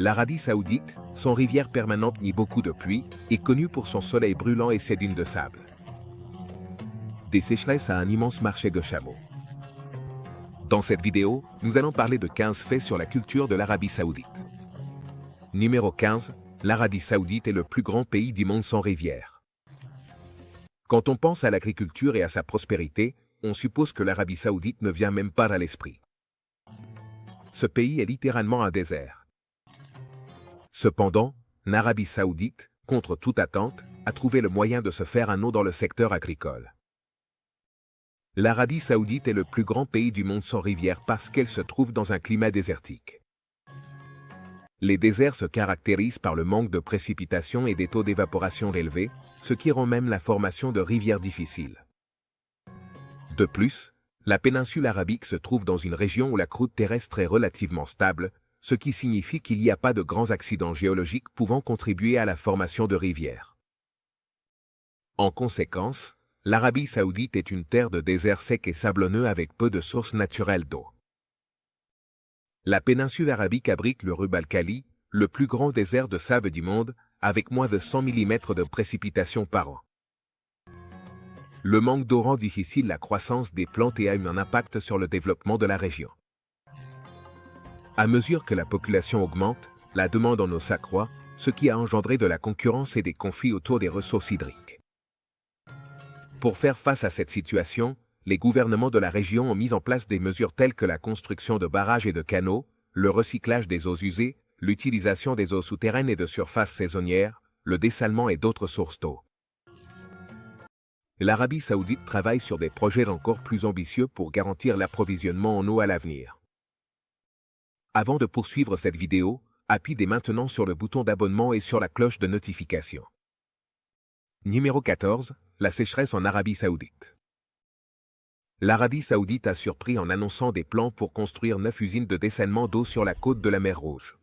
L'Arabie Saoudite, sans rivière permanente ni beaucoup de pluie, est connue pour son soleil brûlant et ses dunes de sable. Des sécheresses à un immense marché de chameaux. Dans cette vidéo, nous allons parler de 15 faits sur la culture de l'Arabie Saoudite. Numéro 15, l'Arabie Saoudite est le plus grand pays du monde sans rivière. Quand on pense à l'agriculture et à sa prospérité, on suppose que l'Arabie Saoudite ne vient même pas à l'esprit. Ce pays est littéralement un désert. Cependant, l'Arabie Saoudite, contre toute attente, a trouvé le moyen de se faire un nom dans le secteur agricole. L'Arabie Saoudite est le plus grand pays du monde sans rivière parce qu'elle se trouve dans un climat désertique. Les déserts se caractérisent par le manque de précipitations et des taux d'évaporation élevés, ce qui rend même la formation de rivières difficile. De plus, la péninsule arabique se trouve dans une région où la croûte terrestre est relativement stable, ce qui signifie qu'il n'y a pas de grands accidents géologiques pouvant contribuer à la formation de rivières. En conséquence, l'Arabie Saoudite est une terre de désert sec et sablonneux avec peu de sources naturelles d'eau. La péninsule arabique abrite le Rub al-Khali, le plus grand désert de sable du monde, avec moins de 100 mm de précipitations par an. Le manque d'eau rend difficile la croissance des plantes et a eu un impact sur le développement de la région. À mesure que la population augmente, la demande en eau s'accroît, ce qui a engendré de la concurrence et des conflits autour des ressources hydriques. Pour faire face à cette situation, les gouvernements de la région ont mis en place des mesures telles que la construction de barrages et de canaux, le recyclage des eaux usées, l'utilisation des eaux souterraines et de surfaces saisonnières, le dessalement et d'autres sources d'eau. L'Arabie Saoudite travaille sur des projets encore plus ambitieux pour garantir l'approvisionnement en eau à l'avenir. Avant de poursuivre cette vidéo, appuie dès maintenant sur le bouton d'abonnement et sur la cloche de notification. Numéro 14, la sécheresse en Arabie Saoudite. L'Arabie Saoudite a surpris en annonçant des plans pour construire 9 usines de dessalement d'eau sur la côte de la mer Rouge.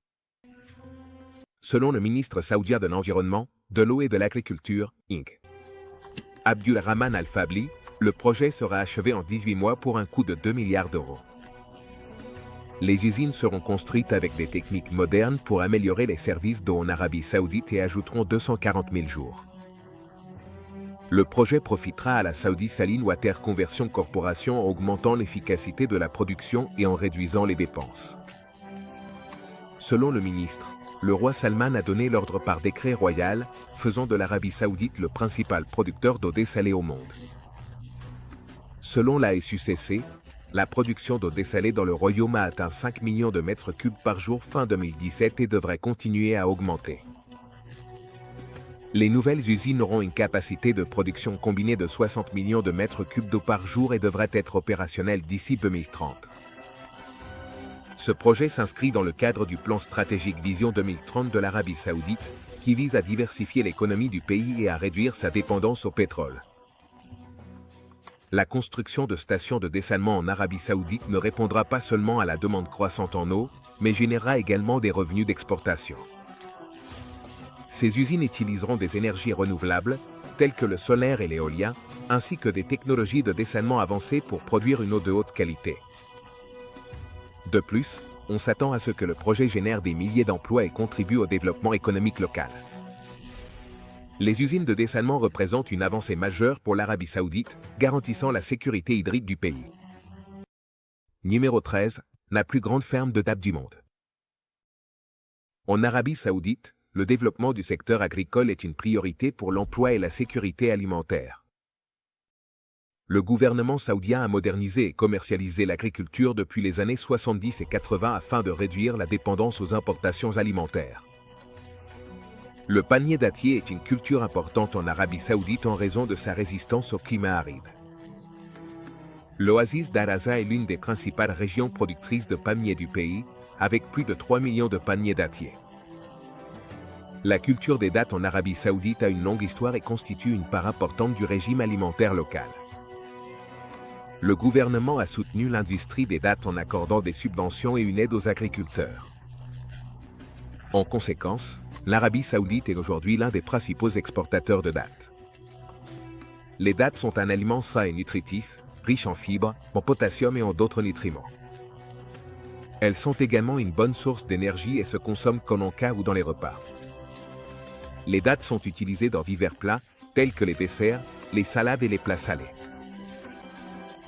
Selon le ministre saoudien de l'Environnement, de l'eau et de l'Agriculture, Inc. Abdulrahman Al-Fabli, le projet sera achevé en 18 mois pour un coût de 2 milliards d'euros. Les usines seront construites avec des techniques modernes pour améliorer les services d'eau en Arabie Saoudite et ajouteront 240 000 jours. Le projet profitera à la Saudi Saline Water Conversion Corporation en augmentant l'efficacité de la production et en réduisant les dépenses. Selon le ministre, le roi Salman a donné l'ordre par décret royal, faisant de l'Arabie Saoudite le principal producteur d'eau dessalée au monde. Selon la SUCC, la production d'eau dessalée dans le royaume a atteint 5 millions de mètres cubes par jour fin 2017 et devrait continuer à augmenter. Les nouvelles usines auront une capacité de production combinée de 60 millions de mètres cubes d'eau par jour et devraient être opérationnelles d'ici 2030. Ce projet s'inscrit dans le cadre du plan stratégique Vision 2030 de l'Arabie Saoudite, qui vise à diversifier l'économie du pays et à réduire sa dépendance au pétrole. La construction de stations de dessalement en Arabie Saoudite ne répondra pas seulement à la demande croissante en eau, mais générera également des revenus d'exportation. Ces usines utiliseront des énergies renouvelables, telles que le solaire et l'éolien, ainsi que des technologies de dessalement avancées pour produire une eau de haute qualité. De plus, on s'attend à ce que le projet génère des milliers d'emplois et contribue au développement économique local. Les usines de dessalement représentent une avancée majeure pour l'Arabie Saoudite, garantissant la sécurité hydrique du pays. Numéro 13, la plus grande ferme de dattes du monde. En Arabie Saoudite, le développement du secteur agricole est une priorité pour l'emploi et la sécurité alimentaire. Le gouvernement saoudien a modernisé et commercialisé l'agriculture depuis les années 70 et 80 afin de réduire la dépendance aux importations alimentaires. Le panier dattier est une culture importante en Arabie Saoudite en raison de sa résistance au climat aride. L'oasis d'Al-Azza est l'une des principales régions productrices de palmiers du pays, avec plus de 3 millions de paniers dattiers. La culture des dattes en Arabie Saoudite a une longue histoire et constitue une part importante du régime alimentaire local. Le gouvernement a soutenu l'industrie des dattes en accordant des subventions et une aide aux agriculteurs. En conséquence, l'Arabie Saoudite est aujourd'hui l'un des principaux exportateurs de dattes. Les dattes sont un aliment sain et nutritif, riche en fibres, en potassium et en d'autres nutriments. Elles sont également une bonne source d'énergie et se consomment comme en cas ou dans les repas. Les dattes sont utilisées dans divers plats, tels que les desserts, les salades et les plats salés.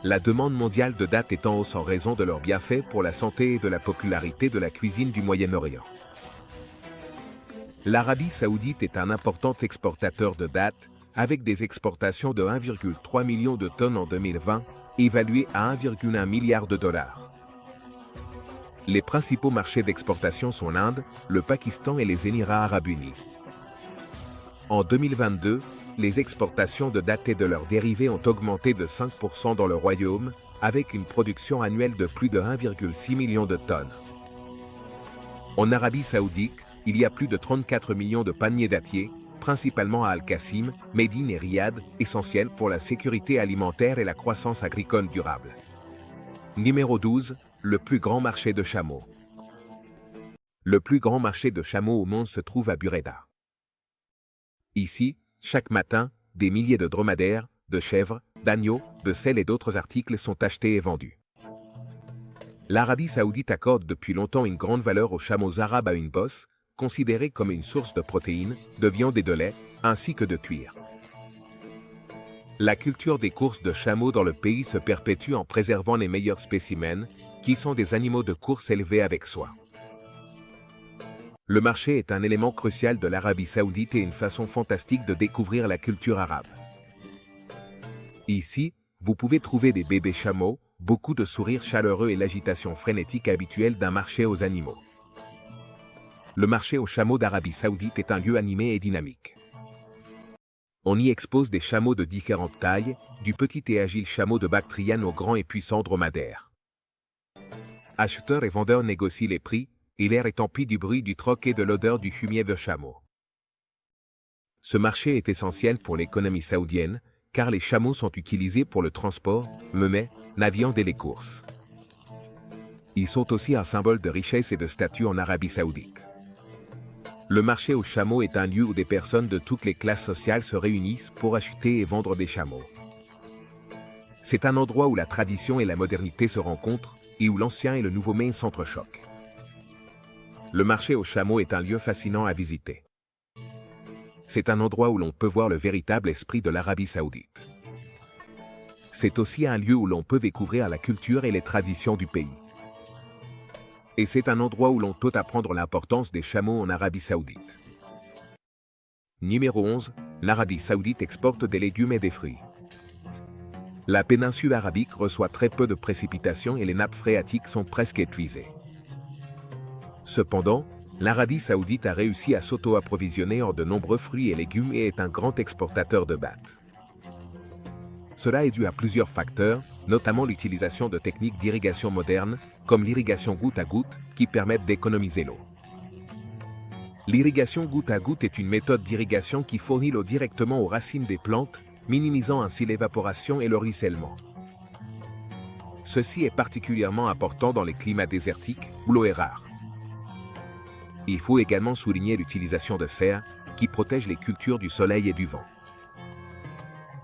La demande mondiale de dattes est en hausse en raison de leurs bienfaits pour la santé et de la popularité de la cuisine du Moyen-Orient. L'Arabie Saoudite est un important exportateur de dattes, avec des exportations de 1,3 million de tonnes en 2020, évaluées à 1,1 milliard de dollars. Les principaux marchés d'exportation sont l'Inde, le Pakistan et les Émirats arabes unis. En 2022, les exportations de dattes et de leurs dérivés ont augmenté de 5% dans le royaume, avec une production annuelle de plus de 1,6 million de tonnes. En Arabie Saoudite, il y a plus de 34 millions de paniers dattiers, principalement à Al-Qassim, Médine et Riyad, essentiels pour la sécurité alimentaire et la croissance agricole durable. Numéro 12, le plus grand marché de chameaux. Le plus grand marché de chameaux au monde se trouve à Buraydah. Ici, chaque matin, des milliers de dromadaires, de chèvres, d'agneaux, de selles et d'autres articles sont achetés et vendus. L'Arabie Saoudite accorde depuis longtemps une grande valeur aux chameaux arabes à une bosse, considérés comme une source de protéines, de viande et de lait, ainsi que de cuir. La culture des courses de chameaux dans le pays se perpétue en préservant les meilleurs spécimens, qui sont des animaux de course élevés avec soin. Le marché est un élément crucial de l'Arabie Saoudite et une façon fantastique de découvrir la culture arabe. Ici, vous pouvez trouver des bébés chameaux, beaucoup de sourires chaleureux et l'agitation frénétique habituelle d'un marché aux animaux. Le marché aux chameaux d'Arabie Saoudite est un lieu animé et dynamique. On y expose des chameaux de différentes tailles, du petit et agile chameau de Bactriane au grand et puissant dromadaire. Acheteurs et vendeurs négocient les prix, et l'air est empli du bruit du troc et de l'odeur du fumier de chameau. Ce marché est essentiel pour l'économie saoudienne, car les chameaux sont utilisés pour le transport, meumet, la viande et les courses. Ils sont aussi un symbole de richesse et de statut en Arabie Saoudite. Le marché aux chameaux est un lieu où des personnes de toutes les classes sociales se réunissent pour acheter et vendre des chameaux. C'est un endroit où la tradition et la modernité se rencontrent et où l'ancien et le nouveau monde s'entrechoquent. Le marché aux chameaux est un lieu fascinant à visiter. C'est un endroit où l'on peut voir le véritable esprit de l'Arabie Saoudite. C'est aussi un lieu où l'on peut découvrir la culture et les traditions du pays. Et c'est un endroit où l'on peut apprendre l'importance des chameaux en Arabie Saoudite. Numéro 11, l'Arabie Saoudite exporte des légumes et des fruits. La péninsule arabique reçoit très peu de précipitations et les nappes phréatiques sont presque épuisées. Cependant, l'Arabie Saoudite a réussi à s'auto-approvisionner en de nombreux fruits et légumes et est un grand exportateur de dattes. Cela est dû à plusieurs facteurs, notamment l'utilisation de techniques d'irrigation modernes, comme l'irrigation goutte à goutte, qui permettent d'économiser l'eau. L'irrigation goutte à goutte est une méthode d'irrigation qui fournit l'eau directement aux racines des plantes, minimisant ainsi l'évaporation et le ruissellement. Ceci est particulièrement important dans les climats désertiques, où l'eau est rare. Il faut également souligner l'utilisation de serres, qui protègent les cultures du soleil et du vent.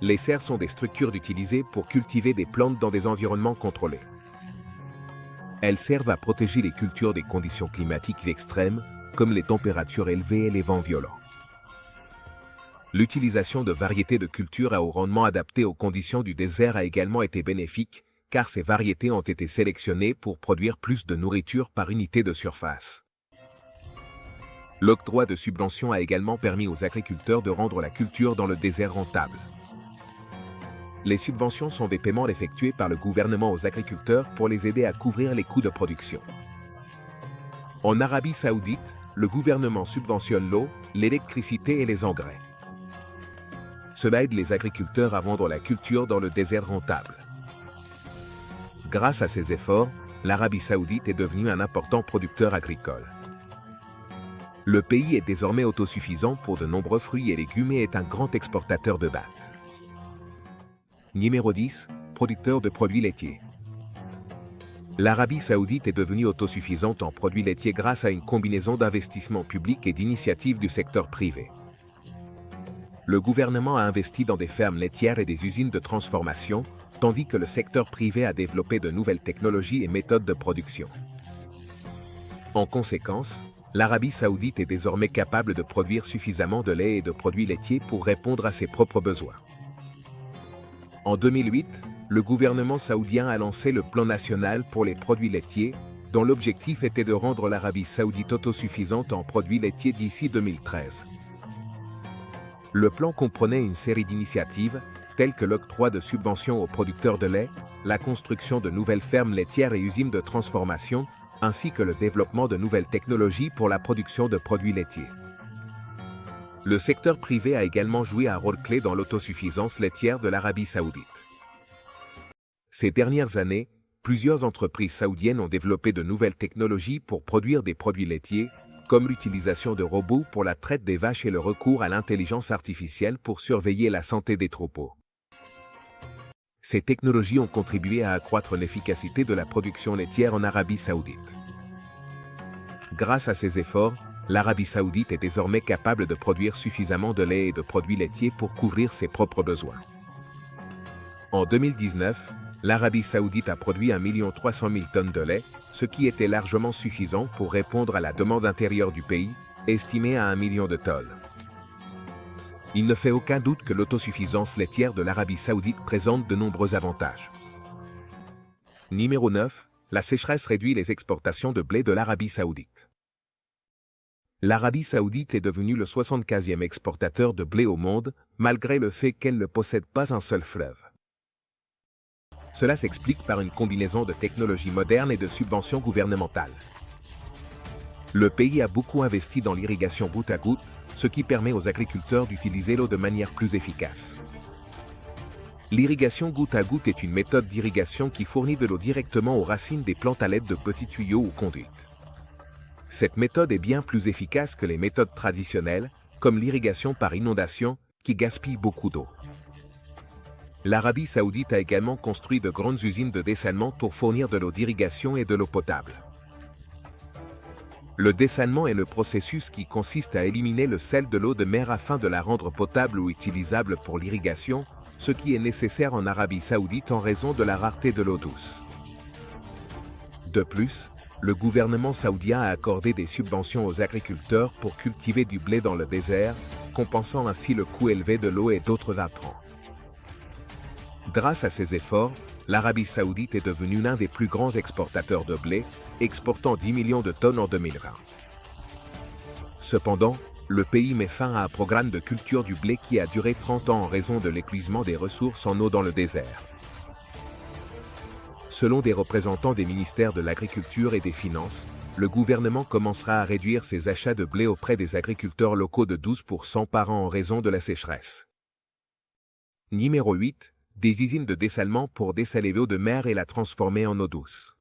Les serres sont des structures utilisées pour cultiver des plantes dans des environnements contrôlés. Elles servent à protéger les cultures des conditions climatiques extrêmes, comme les températures élevées et les vents violents. L'utilisation de variétés de cultures à haut rendement adaptées aux conditions du désert a également été bénéfique, car ces variétés ont été sélectionnées pour produire plus de nourriture par unité de surface. L'octroi de subventions a également permis aux agriculteurs de rendre la culture dans le désert rentable. Les subventions sont des paiements effectués par le gouvernement aux agriculteurs pour les aider à couvrir les coûts de production. En Arabie Saoudite, le gouvernement subventionne l'eau, l'électricité et les engrais. Cela aide les agriculteurs à vendre la culture dans le désert rentable. Grâce à ces efforts, l'Arabie Saoudite est devenue un important producteur agricole. Le pays est désormais autosuffisant pour de nombreux fruits et légumes et est un grand exportateur de dattes. Numéro 10, producteur de produits laitiers. L'Arabie Saoudite est devenue autosuffisante en produits laitiers grâce à une combinaison d'investissements publics et d'initiatives du secteur privé. Le gouvernement a investi dans des fermes laitières et des usines de transformation, tandis que le secteur privé a développé de nouvelles technologies et méthodes de production. En conséquence, l'Arabie saoudite est désormais capable de produire suffisamment de lait et de produits laitiers pour répondre à ses propres besoins. En 2008, le gouvernement saoudien a lancé le plan national pour les produits laitiers, dont l'objectif était de rendre l'Arabie saoudite autosuffisante en produits laitiers d'ici 2013. Le plan comprenait une série d'initiatives, telles que l'octroi de subventions aux producteurs de lait, la construction de nouvelles fermes laitières et usines de transformation, ainsi que le développement de nouvelles technologies pour la production de produits laitiers. Le secteur privé a également joué un rôle clé dans l'autosuffisance laitière de l'Arabie saoudite. Ces dernières années, plusieurs entreprises saoudiennes ont développé de nouvelles technologies pour produire des produits laitiers, comme l'utilisation de robots pour la traite des vaches et le recours à l'intelligence artificielle pour surveiller la santé des troupeaux. Ces technologies ont contribué à accroître l'efficacité de la production laitière en Arabie saoudite. Grâce à ces efforts, l'Arabie saoudite est désormais capable de produire suffisamment de lait et de produits laitiers pour couvrir ses propres besoins. En 2019, l'Arabie saoudite a produit 1 300 000 tonnes de lait, ce qui était largement suffisant pour répondre à la demande intérieure du pays, estimée à 1 million de tonnes. Il ne fait aucun doute que l'autosuffisance laitière de l'Arabie saoudite présente de nombreux avantages. Numéro 9. La sécheresse réduit les exportations de blé de l'Arabie saoudite. L'Arabie saoudite est devenue le 75e exportateur de blé au monde, malgré le fait qu'elle ne possède pas un seul fleuve. Cela s'explique par une combinaison de technologies modernes et de subventions gouvernementales. Le pays a beaucoup investi dans l'irrigation goutte à goutte, ce qui permet aux agriculteurs d'utiliser l'eau de manière plus efficace. L'irrigation goutte à goutte est une méthode d'irrigation qui fournit de l'eau directement aux racines des plantes à l'aide de petits tuyaux ou conduites. Cette méthode est bien plus efficace que les méthodes traditionnelles, comme l'irrigation par inondation, qui gaspille beaucoup d'eau. L'Arabie saoudite a également construit de grandes usines de dessalement pour fournir de l'eau d'irrigation et de l'eau potable. Le dessalement est le processus qui consiste à éliminer le sel de l'eau de mer afin de la rendre potable ou utilisable pour l'irrigation, ce qui est nécessaire en Arabie saoudite en raison de la rareté de l'eau douce. De plus, le gouvernement saoudien a accordé des subventions aux agriculteurs pour cultiver du blé dans le désert, compensant ainsi le coût élevé de l'eau et d'autres intrants. Grâce à ces efforts, l'Arabie saoudite est devenue l'un des plus grands exportateurs de blé, exportant 10 millions de tonnes en 2020. Cependant, le pays met fin à un programme de culture du blé qui a duré 30 ans en raison de l'épuisement des ressources en eau dans le désert. Selon des représentants des ministères de l'Agriculture et des Finances, le gouvernement commencera à réduire ses achats de blé auprès des agriculteurs locaux de 12% par an en raison de la sécheresse. Numéro 8. Des usines de dessalement pour dessaler l'eau de mer et la transformer en eau douce.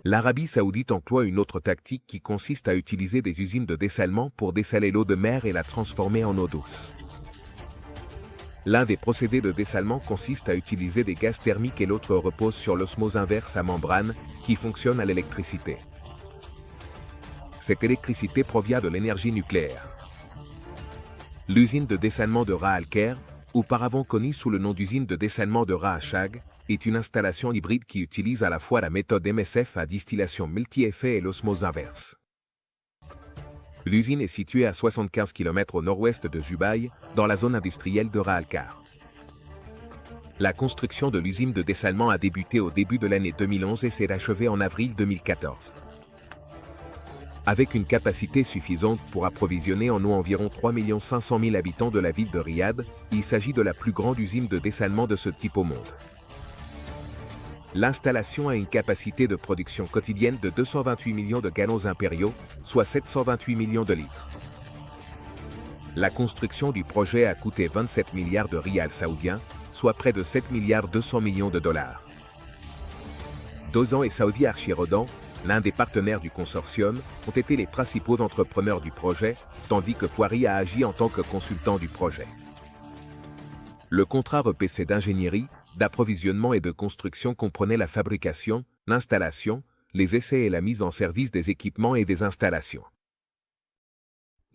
L'Arabie saoudite emploie une autre tactique qui consiste à utiliser des usines de dessalement pour dessaler l'eau de mer et la transformer en eau douce. L'un des procédés de dessalement consiste à utiliser des gaz thermiques et l'autre repose sur l'osmose inverse à membrane, qui fonctionne à l'électricité. Cette électricité provient de l'énergie nucléaire. L'usine de dessalement de Ras Al-Khair, auparavant connue sous le nom d'usine de dessalement de Ras Ashag, est une installation hybride qui utilise à la fois la méthode MSF à distillation multi-effet et l'osmose inverse. L'usine est située à 75 km au nord-ouest de Jubail, dans la zone industrielle de Ras Al-Khair. La construction de l'usine de dessalement a débuté au début de l'année 2011 et s'est achevée en avril 2014. Avec une capacité suffisante pour approvisionner en eau environ 3 500 000 habitants de la ville de Riyad, il s'agit de la plus grande usine de dessalement de ce type au monde. L'installation a une capacité de production quotidienne de 228 millions de gallons impériaux, soit 728 millions de litres. La construction du projet a coûté 27 milliards de riyals saoudiens, soit près de 7 milliards 200 millions de dollars. Dozan et Saudi Archirodan, l'un des partenaires du consortium, ont été les principaux entrepreneurs du projet, tandis que Poiri a agi en tant que consultant du projet. Le contrat REPC d'ingénierie, d'approvisionnement et de construction comprenait la fabrication, l'installation, les essais et la mise en service des équipements et des installations.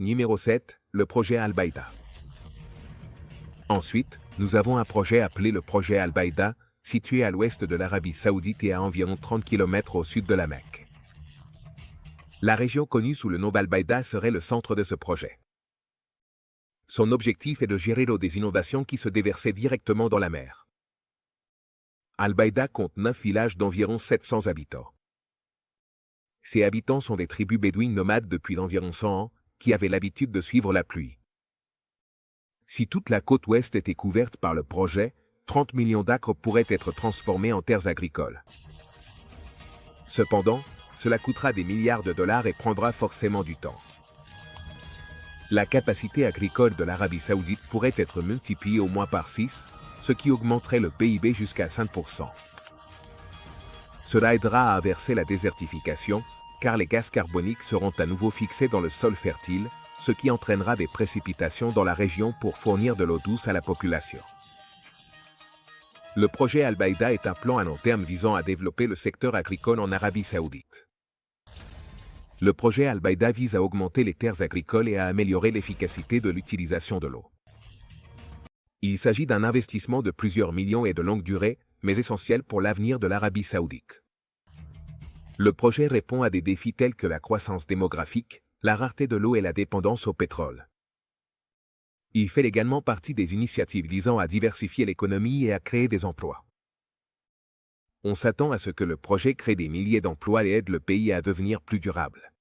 Numéro 7. Le projet Al-Baïda. Ensuite, nous avons un projet appelé le projet Al-Baïda, situé à l'ouest de l'Arabie saoudite et à environ 30 km au sud de la Mecque. La région connue sous le nom d'Al-Baïda serait le centre de ce projet. Son objectif est de gérer l'eau des inondations qui se déversaient directement dans la mer. Al-Baïda compte 9 villages d'environ 700 habitants. Ces habitants sont des tribus bédouines nomades depuis d'environ 100 ans, qui avaient l'habitude de suivre la pluie. Si toute la côte ouest était couverte par le projet, 30 millions d'acres pourraient être transformés en terres agricoles. Cependant, cela coûtera des milliards de dollars et prendra forcément du temps. La capacité agricole de l'Arabie Saoudite pourrait être multipliée au moins par 6, ce qui augmenterait le PIB jusqu'à 5%. Cela aidera à inverser la désertification, car les gaz carboniques seront à nouveau fixés dans le sol fertile, ce qui entraînera des précipitations dans la région pour fournir de l'eau douce à la population. Le projet Al-Baïda est un plan à long terme visant à développer le secteur agricole en Arabie Saoudite. Le projet Al-Baïda vise à augmenter les terres agricoles et à améliorer l'efficacité de l'utilisation de l'eau. Il s'agit d'un investissement de plusieurs millions et de longue durée, mais essentiel pour l'avenir de l'Arabie Saoudite. Le projet répond à des défis tels que la croissance démographique, la rareté de l'eau et la dépendance au pétrole. Il fait également partie des initiatives visant à diversifier l'économie et à créer des emplois. On s'attend à ce que le projet crée des milliers d'emplois et aide le pays à devenir plus durable.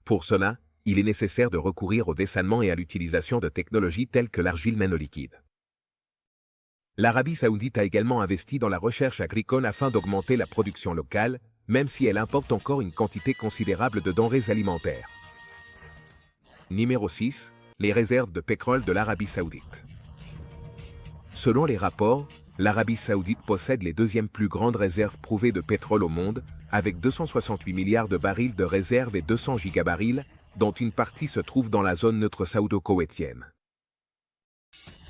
Pour cela, il est nécessaire de recourir au dessalement et à l'utilisation de technologies telles que l'argile nanoliquide. L'Arabie Saoudite a également investi dans la recherche agricole afin d'augmenter la production locale, même si elle importe encore une quantité considérable de denrées alimentaires. Numéro 6. Les réserves de pétrole de l'Arabie Saoudite. Selon les rapports, l'Arabie Saoudite possède les deuxièmes plus grandes réserves prouvées de pétrole au monde, avec 268 milliards de barils de réserves et 200 gigabarils, dont une partie se trouve dans la zone neutre saoudo-koweïtienne.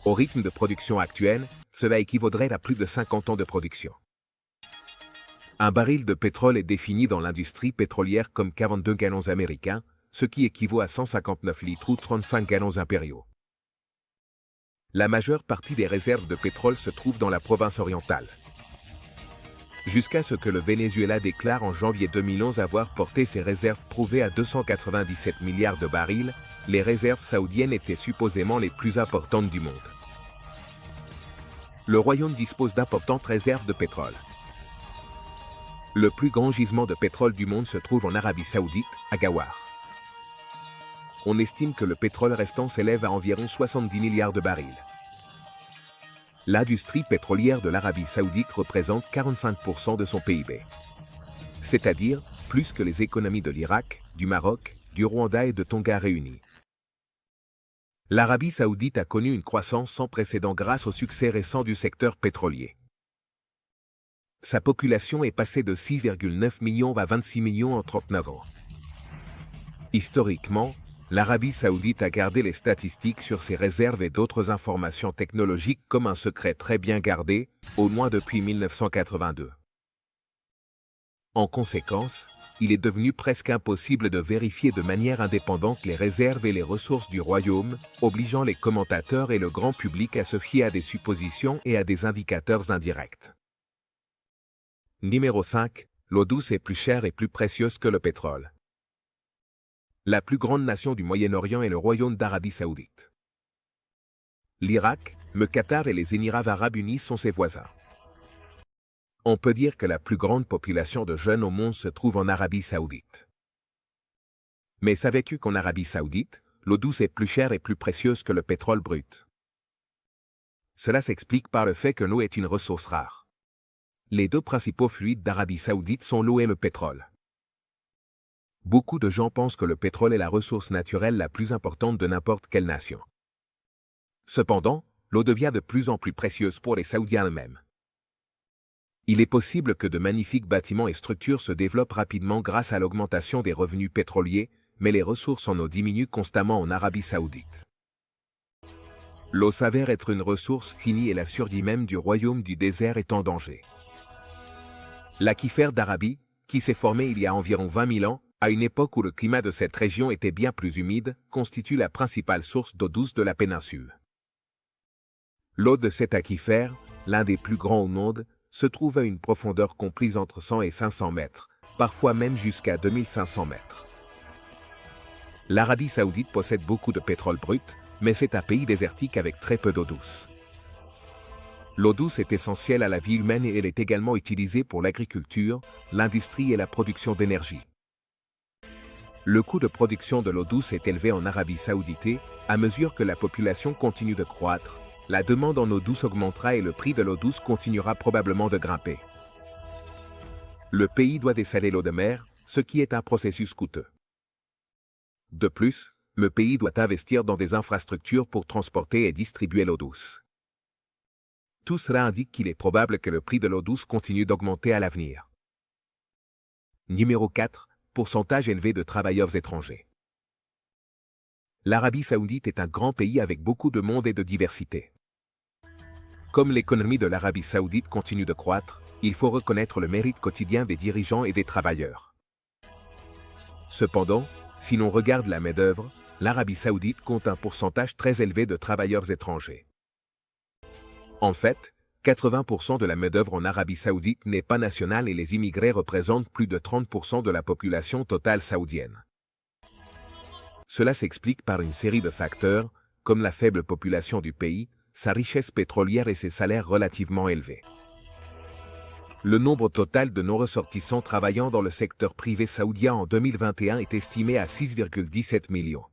Au rythme de production actuel, cela équivaudrait à plus de 50 ans de production. Un baril de pétrole est défini dans l'industrie pétrolière comme 42 gallons américains, ce qui équivaut à 159 litres ou 35 gallons impériaux. La majeure partie des réserves de pétrole se trouve dans la province orientale. Jusqu'à ce que le Venezuela déclare en janvier 2011 avoir porté ses réserves prouvées à 297 milliards de barils, les réserves saoudiennes étaient supposément les plus importantes du monde. Le royaume dispose d'importantes réserves de pétrole. Le plus grand gisement de pétrole du monde se trouve en Arabie Saoudite, à Ghawar. On estime que le pétrole restant s'élève à environ 70 milliards de barils. L'industrie pétrolière de l'Arabie Saoudite représente 45% de son PIB. C'est-à-dire plus que les économies de l'Irak, du Maroc, du Rwanda et de Tonga réunies. L'Arabie Saoudite a connu une croissance sans précédent grâce au succès récent du secteur pétrolier. Sa population est passée de 6,9 millions à 26 millions en 39 ans. Historiquement, l'Arabie Saoudite a gardé les statistiques sur ses réserves et d'autres informations technologiques comme un secret très bien gardé, au moins depuis 1982. En conséquence, il est devenu presque impossible de vérifier de manière indépendante les réserves et les ressources du royaume, obligeant les commentateurs et le grand public à se fier à des suppositions et à des indicateurs indirects. Numéro 5. L'eau douce est plus chère et plus précieuse que le pétrole. La plus grande nation du Moyen-Orient est le Royaume d'Arabie Saoudite. L'Irak, le Qatar et les Émirats arabes unis sont ses voisins. On peut dire que la plus grande population de jeunes au monde se trouve en Arabie Saoudite. Mais savais-tu qu'en Arabie Saoudite, l'eau douce est plus chère et plus précieuse que le pétrole brut? Cela s'explique par le fait que l'eau est une ressource rare. Les deux principaux fluides d'Arabie Saoudite sont l'eau et le pétrole. Beaucoup de gens pensent que le pétrole est la ressource naturelle la plus importante de n'importe quelle nation. Cependant, l'eau devient de plus en plus précieuse pour les Saoudiens eux-mêmes. Il est possible que de magnifiques bâtiments et structures se développent rapidement grâce à l'augmentation des revenus pétroliers, mais les ressources en eau diminuent constamment en Arabie Saoudite. L'eau s'avère être une ressource finie et la survie même du royaume du désert est en danger. L'aquifère d'Arabie, qui s'est formé il y a environ 20 000 ans, à une époque où le climat de cette région était bien plus humide, constitue la principale source d'eau douce de la péninsule. L'eau de cet aquifère, l'un des plus grands au monde, se trouve à une profondeur comprise entre 100 et 500 mètres, parfois même jusqu'à 2500 mètres. L'Arabie Saoudite possède beaucoup de pétrole brut, mais c'est un pays désertique avec très peu d'eau douce. L'eau douce est essentielle à la vie humaine et elle est également utilisée pour l'agriculture, l'industrie et la production d'énergie. Le coût de production de l'eau douce est élevé en Arabie Saoudite et, à mesure que la population continue de croître, la demande en eau douce augmentera et le prix de l'eau douce continuera probablement de grimper. Le pays doit dessaler l'eau de mer, ce qui est un processus coûteux. De plus, le pays doit investir dans des infrastructures pour transporter et distribuer l'eau douce. Tout cela indique qu'il est probable que le prix de l'eau douce continue d'augmenter à l'avenir. Numéro 4. Pourcentage élevé de travailleurs étrangers. L'Arabie Saoudite est un grand pays avec beaucoup de monde et de diversité. Comme l'économie de l'Arabie Saoudite continue de croître, il faut reconnaître le mérite quotidien des dirigeants et des travailleurs. Cependant, si l'on regarde la main-d'œuvre, l'Arabie Saoudite compte un pourcentage très élevé de travailleurs étrangers. En fait, 80% de la main-d'œuvre en Arabie Saoudite n'est pas nationale et les immigrés représentent plus de 30% de la population totale saoudienne. Cela s'explique par une série de facteurs, comme la faible population du pays, sa richesse pétrolière et ses salaires relativement élevés. Le nombre total de non-ressortissants travaillant dans le secteur privé saoudien en 2021 est estimé à 6,17 millions.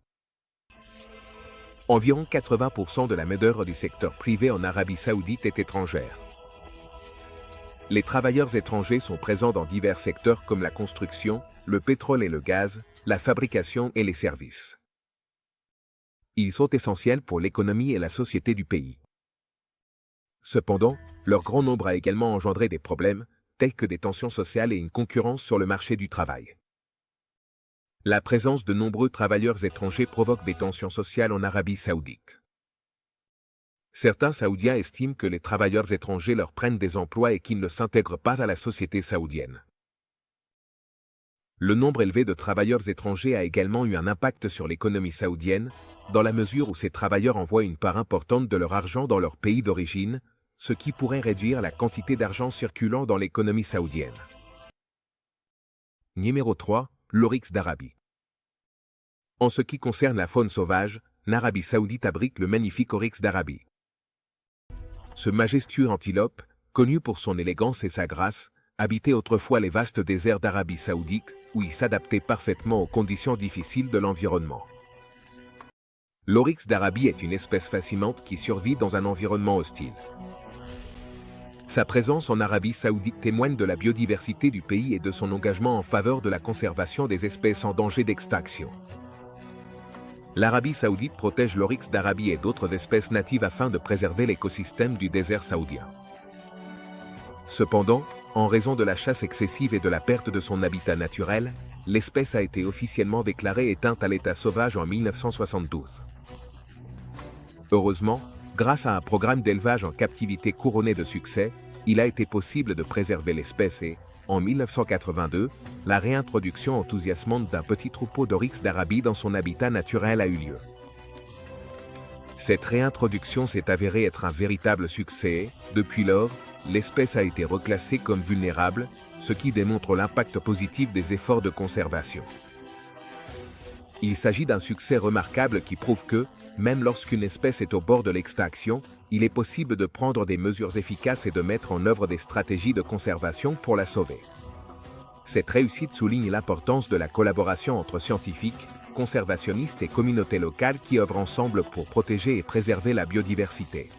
Environ 80% de la main-d'œuvre du secteur privé en Arabie Saoudite est étrangère. Les travailleurs étrangers sont présents dans divers secteurs comme la construction, le pétrole et le gaz, la fabrication et les services. Ils sont essentiels pour l'économie et la société du pays. Cependant, leur grand nombre a également engendré des problèmes, tels que des tensions sociales et une concurrence sur le marché du travail. La présence de nombreux travailleurs étrangers provoque des tensions sociales en Arabie Saoudite. Certains Saoudiens estiment que les travailleurs étrangers leur prennent des emplois et qu'ils ne s'intègrent pas à la société saoudienne. Le nombre élevé de travailleurs étrangers a également eu un impact sur l'économie saoudienne, dans la mesure où ces travailleurs envoient une part importante de leur argent dans leur pays d'origine, ce qui pourrait réduire la quantité d'argent circulant dans l'économie saoudienne. Numéro 3. L'oryx d'Arabie. En ce qui concerne la faune sauvage, l'Arabie Saoudite abrite le magnifique oryx d'Arabie. Ce majestueux antilope, connu pour son élégance et sa grâce, habitait autrefois les vastes déserts d'Arabie Saoudite, où il s'adaptait parfaitement aux conditions difficiles de l'environnement. L'oryx d'Arabie est une espèce fascinante qui survit dans un environnement hostile. Sa présence en Arabie Saoudite témoigne de la biodiversité du pays et de son engagement en faveur de la conservation des espèces en danger d'extinction. L'Arabie Saoudite protège l'oryx d'Arabie et d'autres espèces natives afin de préserver l'écosystème du désert saoudien. Cependant, en raison de la chasse excessive et de la perte de son habitat naturel, l'espèce a été officiellement déclarée éteinte à l'état sauvage en 1972. Heureusement, grâce à un programme d'élevage en captivité couronné de succès, il a été possible de préserver l'espèce et, en 1982, la réintroduction enthousiasmante d'un petit troupeau d'oryx d'Arabie dans son habitat naturel a eu lieu. Cette réintroduction s'est avérée être un véritable succès et, depuis lors, l'espèce a été reclassée comme vulnérable, ce qui démontre l'impact positif des efforts de conservation. Il s'agit d'un succès remarquable qui prouve que, même lorsqu'une espèce est au bord de l'extinction, il est possible de prendre des mesures efficaces et de mettre en œuvre des stratégies de conservation pour la sauver. Cette réussite souligne l'importance de la collaboration entre scientifiques, conservationnistes et communautés locales qui œuvrent ensemble pour protéger et préserver la biodiversité.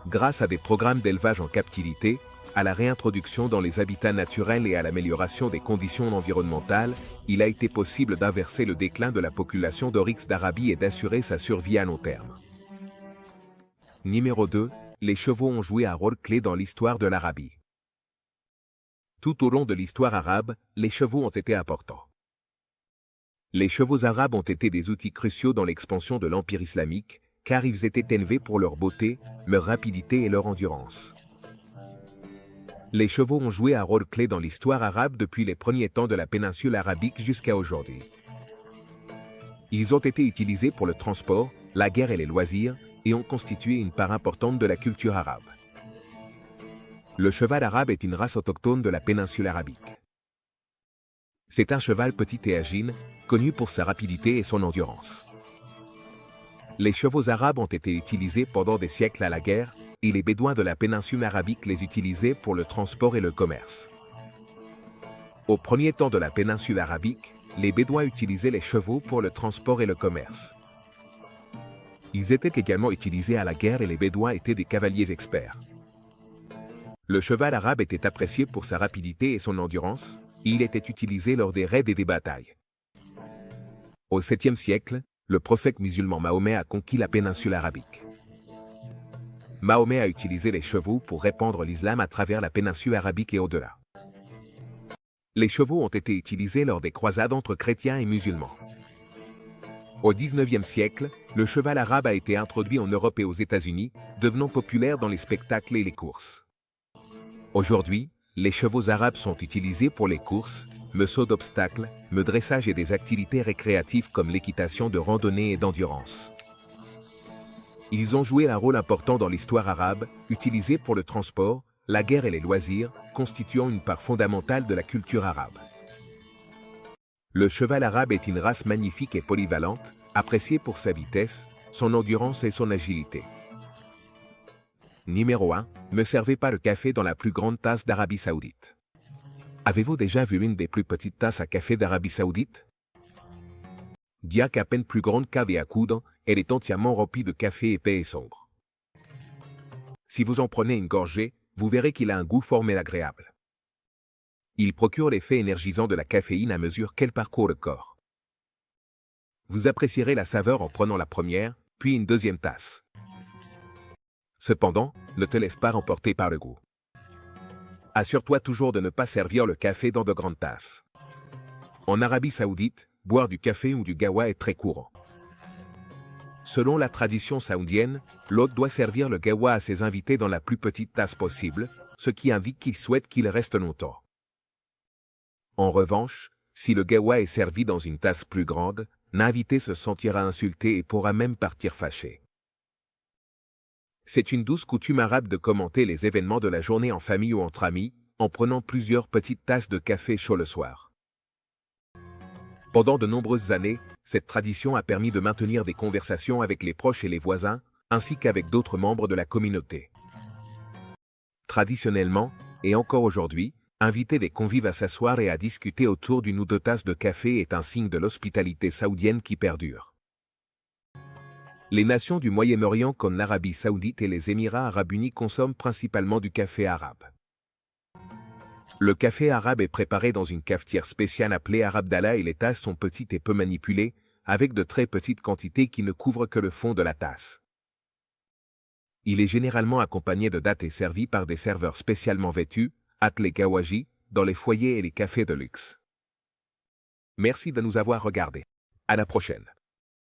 Grâce à des programmes d'élevage en captivité, à la réintroduction dans les habitats naturels et à l'amélioration des conditions environnementales, il a été possible d'inverser le déclin de la population d'oryx d'Arabie et d'assurer sa survie à long terme. Numéro 2. Les chevaux ont joué un rôle clé dans l'histoire de l'Arabie. Tout au long de l'histoire arabe, les chevaux ont été importants. Les chevaux arabes ont été des outils cruciaux dans l'expansion de l'Empire islamique, car ils étaient élevés pour leur beauté, leur rapidité et leur endurance. Les chevaux ont joué un rôle clé dans l'histoire arabe depuis les premiers temps de la péninsule arabique jusqu'à aujourd'hui. Ils ont été utilisés pour le transport, la guerre et les loisirs, et ont constitué une part importante de la culture arabe. Le cheval arabe est une race autochtone de la péninsule arabique. C'est un cheval petit et agile, connu pour sa rapidité et son endurance. Les chevaux arabes ont été utilisés pendant des siècles à la guerre, et les Bédouins de la péninsule arabique les utilisaient pour le transport et le commerce. Au premier temps de la péninsule arabique, les Bédouins utilisaient les chevaux pour le transport et le commerce. Ils étaient également utilisés à la guerre et les Bédouins étaient des cavaliers experts. Le cheval arabe était apprécié pour sa rapidité et son endurance, et il était utilisé lors des raids et des batailles. Au 7e siècle, le prophète musulman Mahomet a conquis la péninsule arabique. Mahomet a utilisé les chevaux pour répandre l'islam à travers la péninsule arabique et au-delà. Les chevaux ont été utilisés lors des croisades entre chrétiens et musulmans. Au 19e siècle, le cheval arabe a été introduit en Europe et aux États-Unis, devenant populaire dans les spectacles et les courses. Aujourd'hui, les chevaux arabes sont utilisés pour les courses, le saut d'obstacles, le dressage et des activités récréatives comme l'équitation de randonnée et d'endurance. Ils ont joué un rôle important dans l'histoire arabe, utilisés pour le transport, la guerre et les loisirs, constituant une part fondamentale de la culture arabe. Le cheval arabe est une race magnifique et polyvalente, appréciée pour sa vitesse, son endurance et son agilité. Numéro 1. Ne servez pas le café dans la plus grande tasse d'Arabie Saoudite. Avez-vous déjà vu une des plus petites tasses à café d'Arabie Saoudite? Bien qu'à peine plus grande cave et à coudre, elle est entièrement remplie de café épais et sombre. Si vous en prenez une gorgée, vous verrez qu'il a un goût fort mais agréable. Il procure l'effet énergisant de la caféine à mesure qu'elle parcourt le corps. Vous apprécierez la saveur en prenant la première, puis une deuxième tasse. Cependant, ne te laisse pas emporter par le goût. Assure-toi toujours de ne pas servir le café dans de grandes tasses. En Arabie Saoudite, boire du café ou du gawa est très courant. Selon la tradition saoudienne, l'hôte doit servir le gawa à ses invités dans la plus petite tasse possible, ce qui indique qu'il souhaite qu'il reste longtemps. En revanche, si le gawa est servi dans une tasse plus grande, l'invité se sentira insulté et pourra même partir fâché. C'est une douce coutume arabe de commenter les événements de la journée en famille ou entre amis, en prenant plusieurs petites tasses de café chaud le soir. Pendant de nombreuses années, cette tradition a permis de maintenir des conversations avec les proches et les voisins, ainsi qu'avec d'autres membres de la communauté. Traditionnellement, et encore aujourd'hui, inviter des convives à s'asseoir et à discuter autour d'une ou deux tasses de café est un signe de l'hospitalité saoudienne qui perdure. Les nations du Moyen-Orient comme l'Arabie Saoudite et les Émirats arabes unis consomment principalement du café arabe. Le café arabe est préparé dans une cafetière spéciale appelée Arabdallah et les tasses sont petites et peu manipulées, avec de très petites quantités qui ne couvrent que le fond de la tasse. Il est généralement accompagné de dattes et servi par des serveurs spécialement vêtus, appelés gawaji, dans les foyers et les cafés de luxe. Merci de nous avoir regardés. À la prochaine.